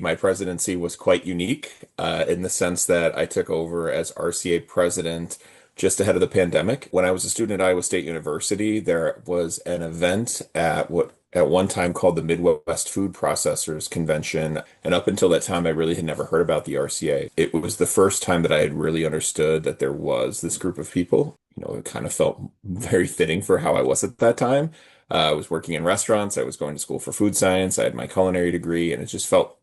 My presidency was quite unique in the sense that I took over as RCA president just ahead of the pandemic. When I was a student at Iowa State University, there was an event at what at one time called the Midwest Food Processors Convention. And up until that time, I really had never heard about the RCA. It was the first time that I had really understood that there was this group of people. It kind of felt very fitting for how I was at that time. I was working in restaurants. I was going to school for food science. I had my culinary degree, and it just felt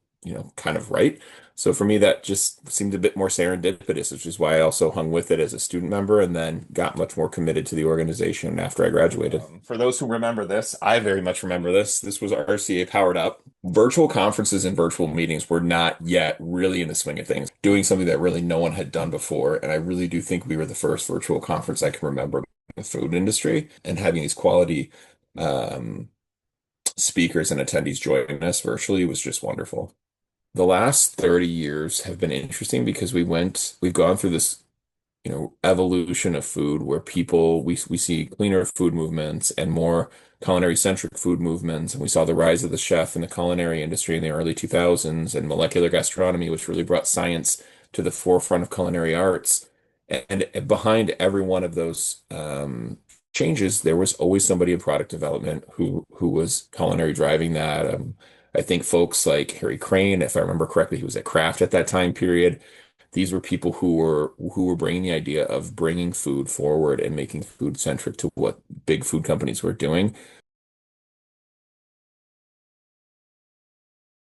kind of right. So for me, that just seemed a bit more serendipitous, which is why I also hung with it as a student member and then got much more committed to the organization after I graduated. For those who remember this, I very much remember this. This was RCA Powered Up. Virtual conferences and virtual meetings were not yet really in the swing of things, doing something that really no one had done before. And I really do think we were the first virtual conference I can remember in the food industry, and having these quality um, speakers and attendees joining us virtually was just wonderful. The last 30 years have been interesting because we've gone through this, evolution of food where we see cleaner food movements and more culinary centric food movements. And we saw the rise of the chef in the culinary industry in the early 2000s and molecular gastronomy, which really brought science to the forefront of culinary arts. And behind every one of those changes, there was always somebody in product development who was culinary driving that. I think folks like Harry Crane, if I remember correctly, he was at Kraft at that time period. These were people who were bringing the idea of bringing food forward and making food centric to what big food companies were doing.